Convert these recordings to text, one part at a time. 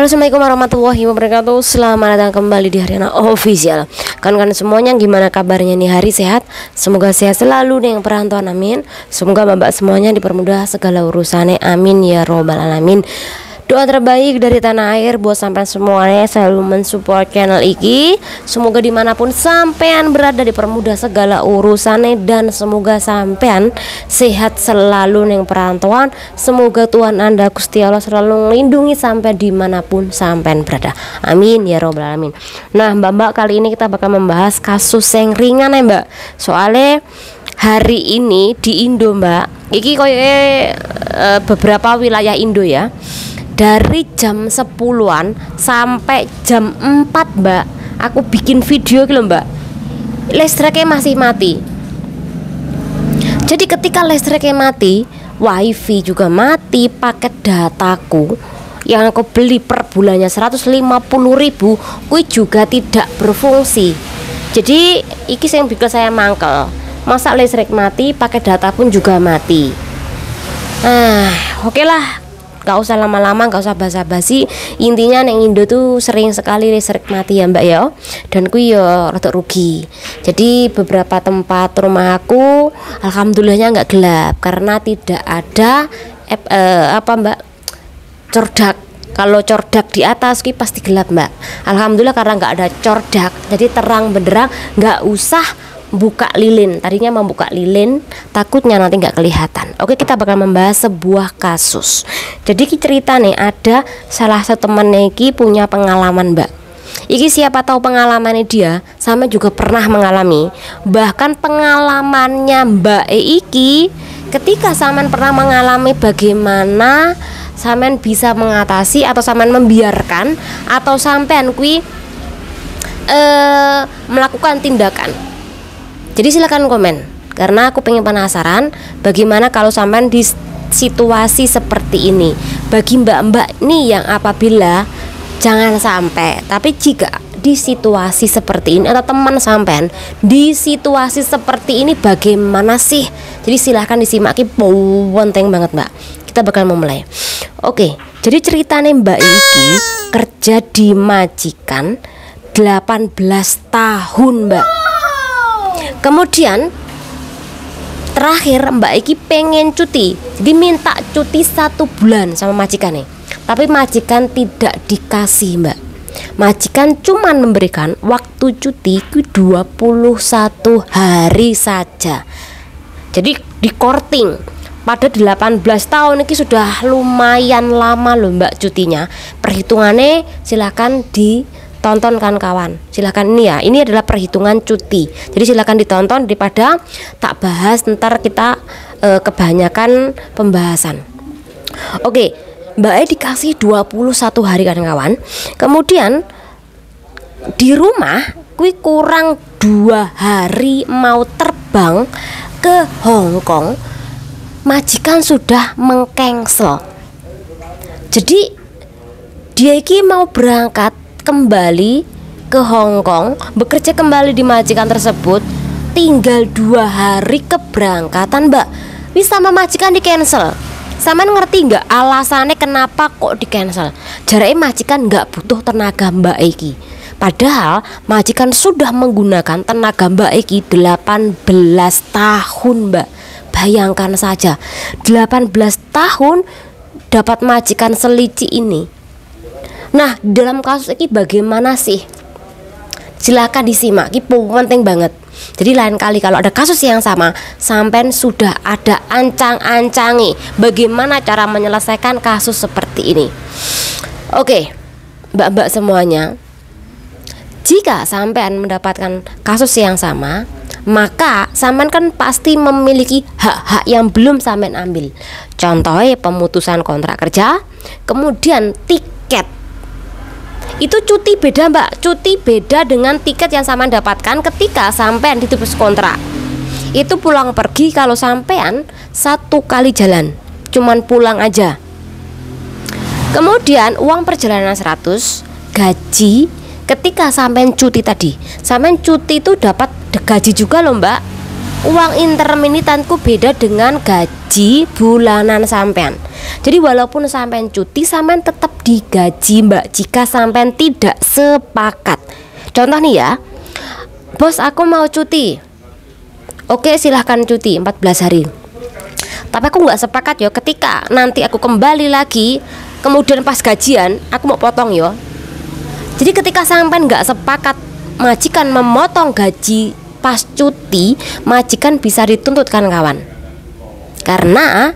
Halo, assalamualaikum warahmatullahi wabarakatuh. Selamat datang kembali di Haryana Official. Kan semuanya gimana kabarnya nih, hari sehat? Semoga sehat selalu nih yang perantauan, amin. Semoga bapak semuanya dipermudah segala urusannya, amin ya robbal alamin. Doa terbaik dari tanah air buat sampean semuanya selalu mensupport channel iki. Semoga dimanapun sampean berada dipermudah segala urusannya, dan semoga sampean sehat selalu neng perantauan. Semoga Tuhan Anda Gusti Allah selalu melindungi sampai dimanapun sampean berada, amin ya robbal alamin. Nah mbak, kali ini kita bakal membahas kasus yang ringan ya mbak. Soalnya hari ini di Indo mbak, iki koyo beberapa wilayah Indo ya, dari jam 10-an sampai jam 4 mbak, aku bikin video gitu mbak, listriknya masih mati. Jadi ketika listriknya mati, wifi juga mati, paket dataku yang aku beli per bulannya 150.000 kui juga tidak berfungsi. Jadi iki yang bikin saya mangkel, masa listrik mati, paket data pun juga mati. Oke lah, gak usah lama-lama, gak usah basa-basi. Intinya neng Indo tuh sering sekali listrik mati ya mbak ya, dan ku ya rada rugi. Jadi beberapa tempat rumah aku alhamdulillahnya nggak gelap karena tidak ada cordak. Kalau cordak di atas ki pasti gelap mbak. Alhamdulillah karena nggak ada cordak, jadi terang benderang, nggak usah buka lilin. Tadinya mau buka lilin, takutnya nanti nggak kelihatan. Oke, kita bakal membahas sebuah kasus. Jadi cerita nih, ada salah satu temen iki punya pengalaman mbak. Iki siapa tahu pengalamannya dia sama juga pernah mengalami. Bahkan pengalamannya mbak iki, ketika saman pernah mengalami, bagaimana saman bisa mengatasi atau saman membiarkan atau sampean kui melakukan tindakan. Jadi silakan komen, karena aku pengen penasaran bagaimana kalau sampean di situasi seperti ini. Bagi mbak-mbak nih yang apabila jangan sampai, tapi jika di situasi seperti ini atau teman sampean di situasi seperti ini bagaimana sih? Jadi silahkan disimak, penting banget mbak. Kita bakal memulai. Oke, jadi ceritanya mbak iki kerja di majikan 18 tahun mbak. Kemudian terakhir mbak iki pengen cuti, jadi minta cuti 1 bulan sama majikan nih. Tapi majikan tidak dikasih mbak. Majikan cuman memberikan waktu cuti 21 hari saja. Jadi di korting pada 18 tahun ini sudah lumayan lama loh mbak cutinya. Perhitungannya silakan ditonton kan kawan, silakan. Ini adalah perhitungan cuti, jadi silakan ditonton daripada tak bahas ntar kita kebanyakan pembahasan. Oke, mbak dikasih 21 hari kan kawan. Kemudian di rumah kui kurang 2 hari mau terbang ke Hong Kong, majikan sudah mengcancel. Jadi dia iki mau berangkat kembali ke Hong Kong, bekerja kembali di majikan tersebut, tinggal 2 hari keberangkatan mbak, wis sama majikan di cancel. Sama ngerti nggak alasannya kenapa kok di cancel? Jaraknya majikan nggak butuh tenaga mbak iki, padahal majikan sudah menggunakan tenaga mbak iki 18 tahun mbak. Bayangkan saja 18 tahun dapat majikan selicik ini. Nah dalam kasus ini bagaimana sih? Silakan disimak, ini penting banget. Jadi lain kali kalau ada kasus yang sama, sampai sudah ada ancang-ancangi bagaimana cara menyelesaikan kasus seperti ini. Oke mbak-mbak semuanya, jika sampean mendapatkan kasus yang sama, maka sampean kan pasti memiliki hak-hak yang belum sampean ambil. Contohnya pemutusan kontrak kerja, kemudian tiket. Itu cuti beda mbak, cuti beda dengan tiket yang sampean dapatkan ketika sampean ditulis kontrak. Itu pulang pergi kalau sampean 1 kali jalan, cuman pulang aja. Kemudian uang perjalanan 100, gaji ketika sampean cuti tadi. Sampean cuti itu dapat gaji juga loh mbak. uang interminitanku beda dengan gaji bulanan sampean. Jadi walaupun sampean cuti, sampean tetap digaji Mbak jika sampean tidak sepakat. Contoh nih ya, bos aku mau cuti. Oke, silahkan cuti 14 hari. Tapi aku nggak sepakat yo, ketika nanti aku kembali lagi, kemudian pas gajian aku mau potong yo. Jadi ketika sampean nggak sepakat, majikan memotong gaji pas cuti, majikan bisa dituntut kan kawan. Karena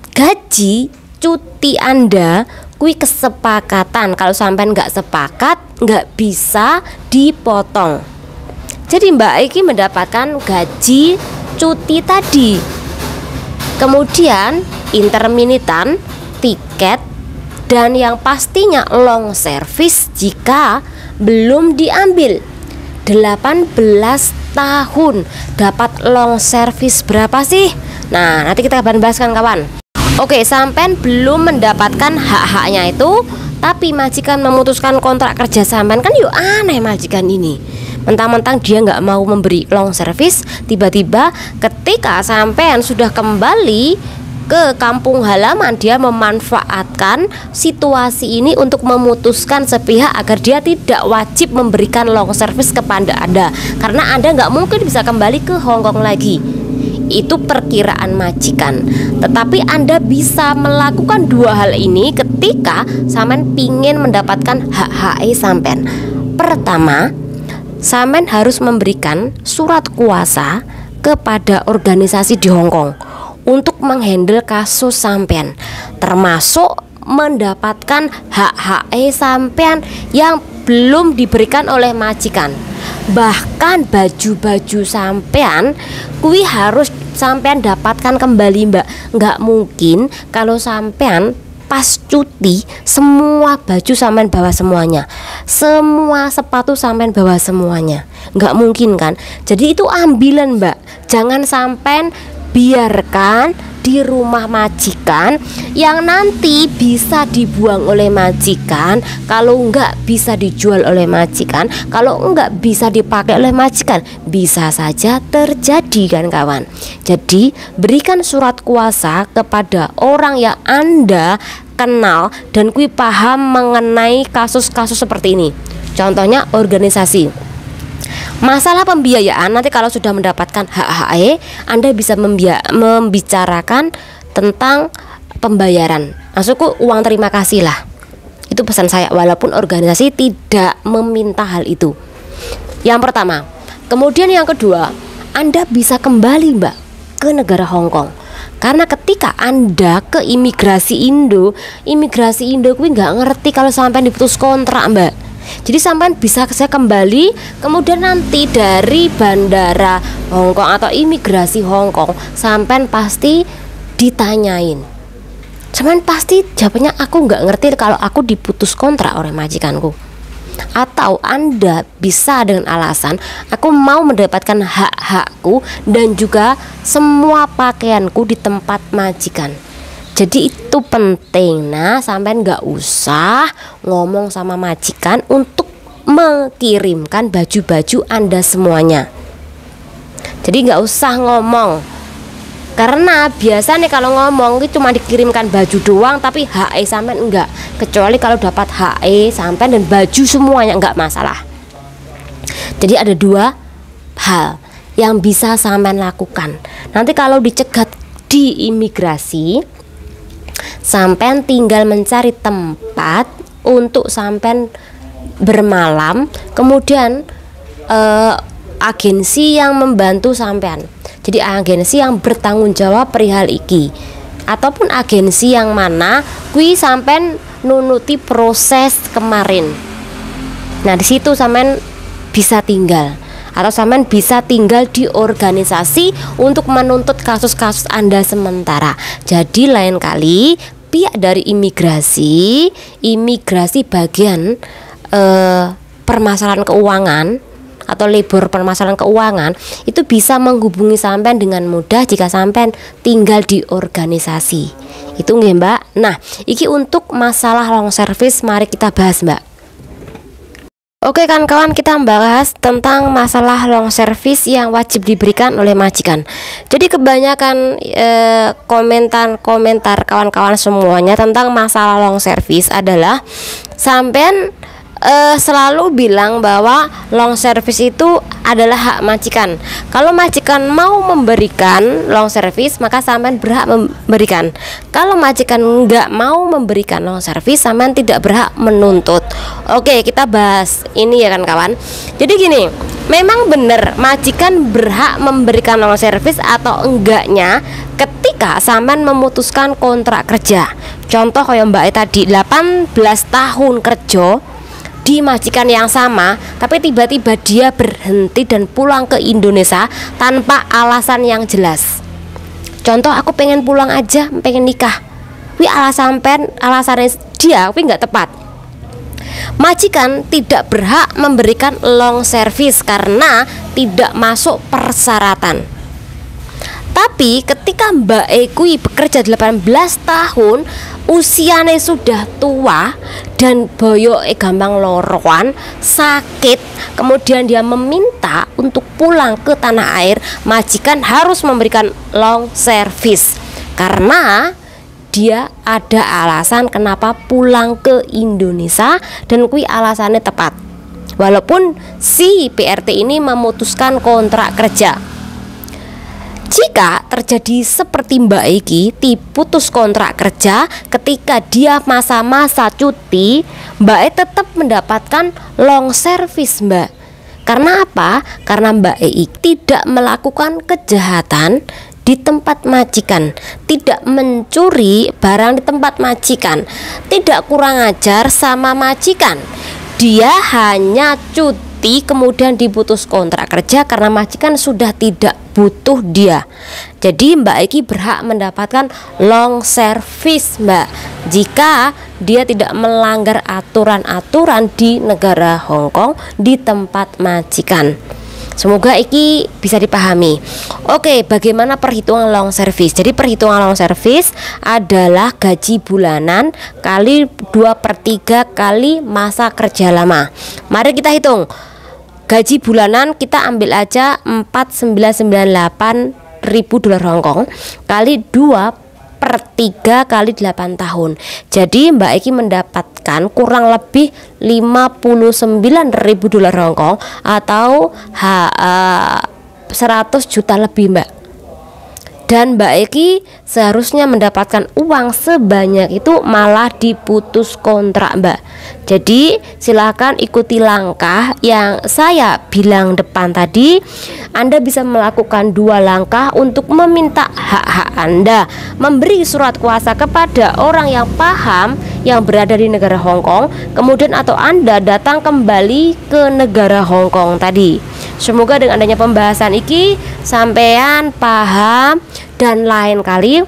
gaji cuti Anda kui kesepakatan. Kalau sampean nggak sepakat, nggak bisa dipotong. Jadi Mbak Iki mendapatkan gaji cuti tadi, kemudian interminitan, tiket, dan yang pastinya long service jika belum diambil. 18 tahun dapat long service berapa sih? Nah, nanti kita bahas-bahaskan kawan. Oke, sampean belum mendapatkan hak-haknya itu, tapi majikan memutuskan kontrak kerja sampean, kan yuk aneh majikan ini. Mentang-mentang dia nggak mau memberi long service, tiba-tiba ketika sampean sudah kembali ke kampung halaman, dia memanfaatkan situasi ini untuk memutuskan sepihak agar dia tidak wajib memberikan long service kepada Anda, karena Anda nggak mungkin bisa kembali ke Hongkong lagi. Itu perkiraan majikan. Tetapi Anda bisa melakukan dua hal ini ketika sampean pingin mendapatkan hak-hak sampean. Pertama, sampean harus memberikan surat kuasa kepada organisasi di Hongkong untuk menghandle kasus sampean, termasuk mendapatkan hak-hak sampean yang belum diberikan oleh majikan. Bahkan baju-baju sampean kui harus sampean dapatkan kembali Mbak. Nggak mungkin kalau sampean pas cuti semua baju sampean bawa semuanya, semua sepatu sampean bawa semuanya, nggak mungkin kan. Jadi itu ambilan Mbak. Jangan sampean biarkan di rumah majikan yang nanti bisa dibuang oleh majikan, kalau enggak bisa dijual oleh majikan, kalau enggak bisa dipakai oleh majikan. Bisa saja terjadi kan kawan. Jadi berikan surat kuasa kepada orang yang Anda kenal dan kui paham mengenai kasus-kasus seperti ini. Contohnya organisasi. Masalah pembiayaan, nanti kalau sudah mendapatkan hak-hak, Anda bisa membicarakan tentang pembayaran. Maksudku uang terima kasih lah. Itu pesan saya, walaupun organisasi tidak meminta hal itu. Yang pertama. Kemudian yang kedua, Anda bisa kembali Mbak ke negara Hongkong. Karena ketika Anda ke imigrasi Indo kuwi nggak ngerti kalau sampai diputus kontrak Mbak. Jadi sampean bisa saya kembali, kemudian nanti dari bandara Hongkong atau imigrasi Hongkong sampean pasti ditanyain. Sampean pasti jawabnya aku nggak ngerti kalau aku diputus kontrak oleh majikanku. Atau Anda bisa dengan alasan aku mau mendapatkan hak-hakku dan juga semua pakaianku di tempat majikan. Jadi itu penting. Nah, sampean nggak usah ngomong sama majikan untuk mengirimkan baju-baju Anda semuanya. Jadi nggak usah ngomong, karena biasanya kalau ngomong itu cuma dikirimkan baju doang, tapi HE sampean enggak. Kecuali kalau dapat HE sampean dan baju semuanya enggak masalah. Jadi ada dua hal yang bisa sampean lakukan. Nanti kalau dicegat di imigrasi, sampean tinggal mencari tempat untuk sampean bermalam, kemudian agensi yang membantu sampean. Jadi agensi yang bertanggung jawab perihal iki, ataupun agensi yang mana kui sampean nunuti proses kemarin. Nah, di situ sampean bisa tinggal, atau sampean bisa tinggal di organisasi untuk menuntut kasus-kasus Anda sementara. Jadi lain kali pihak dari imigrasi bagian permasalahan keuangan atau labor permasalahan keuangan itu bisa menghubungi sampean dengan mudah jika sampean tinggal di organisasi. Itu nggih Mbak. Nah, iki untuk masalah long service mari kita bahas Mbak. Oke kan kawan, kita bahas tentang masalah long service yang wajib diberikan oleh majikan. Jadi kebanyakan komentar kawan-kawan semuanya tentang masalah long service adalah sampean selalu bilang bahwa long service itu adalah hak majikan. Kalau majikan mau memberikan long service, maka sampean berhak memberikan. Kalau majikan nggak mau memberikan long service, sampean tidak berhak menuntut. Oke, kita bahas ini ya kan kawan. Jadi gini, memang benar majikan berhak memberikan long service atau enggaknya ketika sampean memutuskan kontrak kerja. Contoh kayak Mbak E tadi 18 tahun kerja di majikan yang sama, tapi tiba-tiba dia berhenti dan pulang ke Indonesia tanpa alasan yang jelas. Contoh, aku pengen pulang aja, pengen nikah. Alasannya dia nggak tepat. Majikan tidak berhak memberikan long service karena tidak masuk persyaratan. Tapi ketika Mbak Ekui bekerja 18 tahun, usianya sudah tua dan boyo gampang loroan, sakit, kemudian dia meminta untuk pulang ke tanah air, majikan harus memberikan long service karena dia ada alasan kenapa pulang ke Indonesia dan kui alasannya tepat. Walaupun si PRT ini memutuskan kontrak kerja. Jika terjadi seperti Mbak Egi diputus kontrak kerja ketika dia masa-masa cuti, Mbak E tetap mendapatkan long service Mbak. Karena apa? Karena Mbak E tidak melakukan kejahatan di tempat majikan, tidak mencuri barang di tempat majikan, tidak kurang ajar sama majikan. Dia hanya cuti kemudian diputus kontrak kerja karena majikan sudah tidak butuh dia. Jadi Mbak Eki berhak mendapatkan long service Mbak, jika dia tidak melanggar aturan-aturan di negara Hong Kong di tempat majikan. Semoga iki bisa dipahami. Oke, bagaimana perhitungan long service? Jadi perhitungan long service adalah gaji bulanan kali 2/3 kali masa kerja lama. Mari kita hitung. Gaji bulanan kita ambil aja 4.998.000 dolar Hong Kong kali 2/3 kali 8 tahun. Jadi Mbak Eki mendapatkan kurang lebih 59.000 dolar Hong Kong atau 100 juta lebih Mbak. Dan Mbak Eki seharusnya mendapatkan uang sebanyak itu, malah diputus kontrak Mbak. Jadi silakan ikuti langkah yang saya bilang depan tadi. Anda bisa melakukan 2 langkah untuk meminta hak-hak Anda. Memberi surat kuasa kepada orang yang paham yang berada di negara Hong Kong, kemudian atau Anda datang kembali ke negara Hong Kong tadi. Semoga dengan adanya pembahasan iki sampean paham, dan lain kali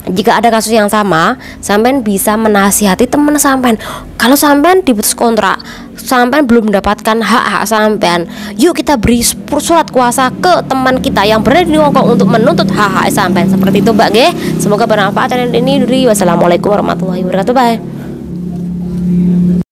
jika ada kasus yang sama, sampean bisa menasihati teman sampean. Kalau sampean diputus kontrak, sampean belum mendapatkan hak-hak sampean, yuk kita beri surat kuasa ke teman kita yang berada di Hong Kong untuk menuntut hak-hak sampean. Seperti itu Mbak G. Semoga bermanfaat. Dan ini Wassalamualaikum warahmatullahi wabarakatuh. Bye.